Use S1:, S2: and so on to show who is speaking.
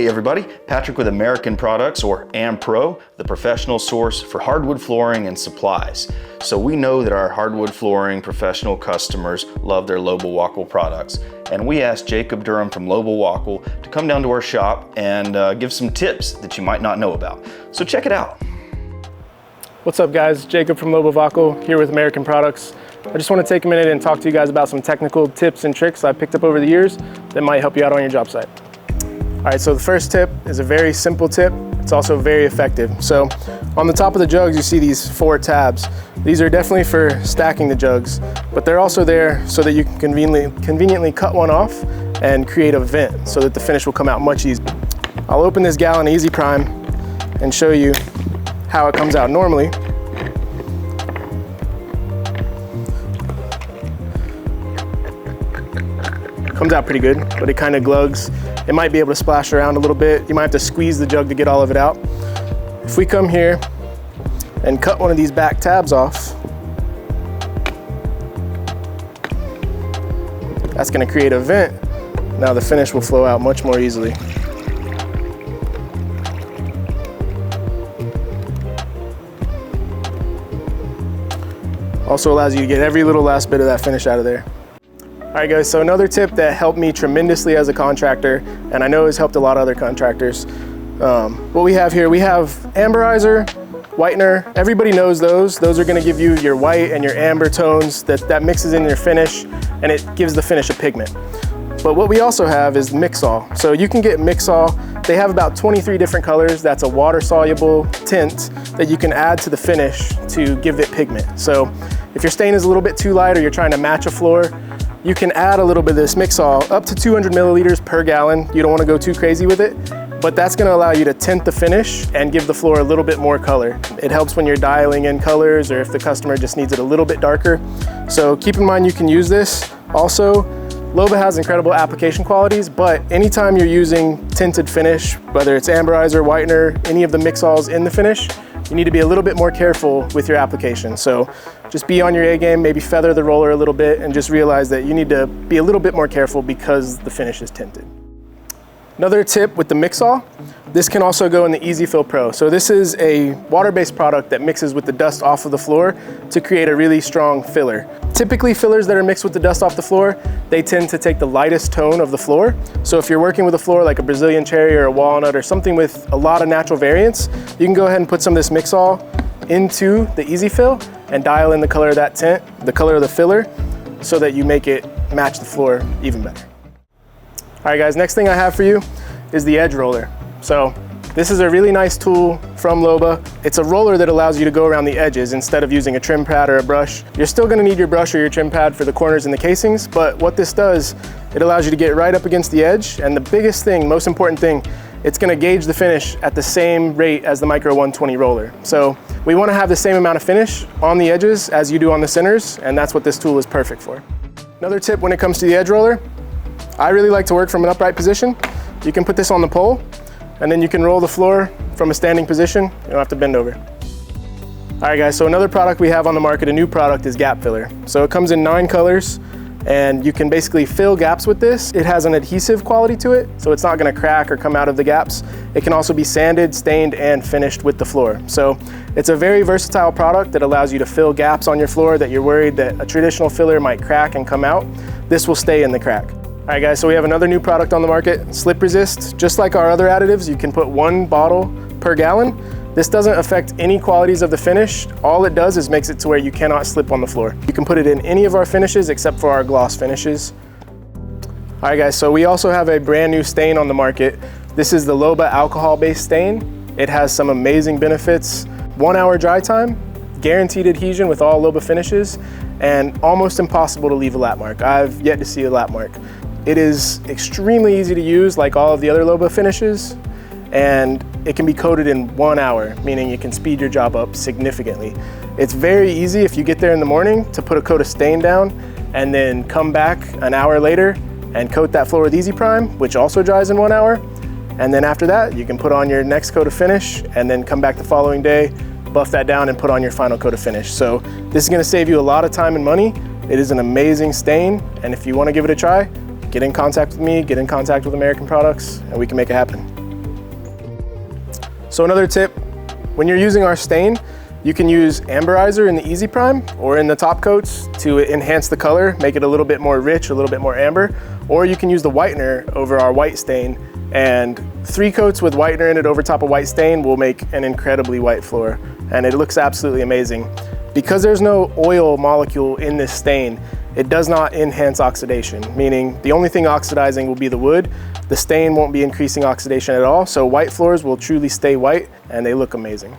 S1: Hey everybody, Patrick with American Products, or Ampro, the professional source for hardwood flooring and supplies. So we know that our hardwood flooring professional customers love their Loba Wakol products. And we asked Jacob Durham from Loba Wakol to come down to our shop and give some tips that you might not know about. So check it out.
S2: What's up guys, Jacob from Loba Wakol here with American Products. I just want to take a minute and talk to you guys about some technical tips and tricks I've picked up over the years that might help you out on your job site. All right, so the first tip is a very simple tip. It's also very effective. So on the top of the jugs, you see these 4 tabs. These are definitely for stacking the jugs, but they're also there so that you can conveniently cut one off and create a vent so that the finish will come out much easier. I'll open this gallon Easy Prime and show you how it comes out normally. Comes out pretty good, but it kind of glugs. It might be able to splash around a little bit. You might have to squeeze the jug to get all of it out. If we come here and cut one of these back tabs off, that's going to create a vent. Now the finish will flow out much more easily. Also allows you to get every little last bit of that finish out of there. All right guys, so another tip that helped me tremendously as a contractor, and I know has helped a lot of other contractors. What we have here, we have amberizer, whitener. Everybody knows those. Those are gonna give you your white and your amber tones that mixes in your finish, and it gives the finish a pigment. But what we also have is Mix-All. So you can get Mix-All. They have about 23 different colors. That's a water-soluble tint that you can add to the finish to give it pigment. So if your stain is a little bit too light or you're trying to match a floor, you can add a little bit of this Mix-All up to 200 milliliters per gallon. You don't want to go too crazy with it, but that's going to allow you to tint the finish and give the floor a little bit more color. It helps when you're dialing in colors or if the customer just needs it a little bit darker. So keep in mind you can use this. Also, Loba has incredible application qualities, but anytime you're using tinted finish, whether it's amberizer, whitener, any of the Mix-Alls in the finish, you need to be a little bit more careful with your application. So just be on your A game, maybe feather the roller a little bit, and just realize that you need to be a little bit more careful because the finish is tinted. Another tip with the Mix-All, this can also go in the Easy Fill Pro. So this is a water-based product that mixes with the dust off of the floor to create a really strong filler. Typically fillers that are mixed with the dust off the floor, they tend to take the lightest tone of the floor. So if you're working with a floor like a Brazilian cherry or a walnut or something with a lot of natural variance, you can go ahead and put some of this Mix-All into the Easy Fill and dial in the color of that tint, the color of the filler, so that you make it match the floor even better. All right guys, next thing I have for you is the edge roller. So this is a really nice tool from Loba. It's a roller that allows you to go around the edges instead of using a trim pad or a brush. You're still gonna need your brush or your trim pad for the corners and the casings, but what this does, it allows you to get right up against the edge, and the biggest thing, most important thing, it's gonna gauge the finish at the same rate as the Micro 120 roller. So we wanna have the same amount of finish on the edges as you do on the centers, and that's what this tool is perfect for. Another tip when it comes to the edge roller, I really like to work from an upright position. You can put this on the pole, and then you can roll the floor from a standing position. You don't have to bend over. All right guys, so another product we have on the market, a new product, is gap filler. So it comes in 9 colors, and you can basically fill gaps with this. It has an adhesive quality to it, so it's not gonna crack or come out of the gaps. It can also be sanded, stained, and finished with the floor. So it's a very versatile product that allows you to fill gaps on your floor that you're worried that a traditional filler might crack and come out. This will stay in the crack. All right guys, so we have another new product on the market, Slip Resist. Just like our other additives, you can put 1 bottle per gallon. This doesn't affect any qualities of the finish. All it does is makes it to where you cannot slip on the floor. You can put it in any of our finishes except for our gloss finishes. All right guys, so we also have a brand new stain on the market. This is the Loba alcohol-based stain. It has some amazing benefits. 1 hour dry time, guaranteed adhesion with all Loba finishes, and almost impossible to leave a lap mark. I've yet to see a lap mark. It is extremely easy to use like all of the other Loba finishes, and it can be coated in 1 hour, meaning it can speed your job up significantly. It's very easy if you get there in the morning to put a coat of stain down and then come back an hour later and coat that floor with Easy Prime, which also dries in 1 hour. And then after that, you can put on your next coat of finish and then come back the following day, buff that down and put on your final coat of finish. So this is gonna save you a lot of time and money. It is an amazing stain, and if you wanna give it a try, get in contact with me, get in contact with American Products, and we can make it happen. So another tip, when you're using our stain, you can use amberizer in the Easy Prime or in the top coats to enhance the color, make it a little bit more rich, a little bit more amber, or you can use the whitener over our white stain, and 3 coats with whitener in it over top of white stain will make an incredibly white floor, and it looks absolutely amazing. Because there's no oil molecule in this stain, it does not enhance oxidation, meaning the only thing oxidizing will be the wood. The stain won't be increasing oxidation at all, so white floors will truly stay white and they look amazing.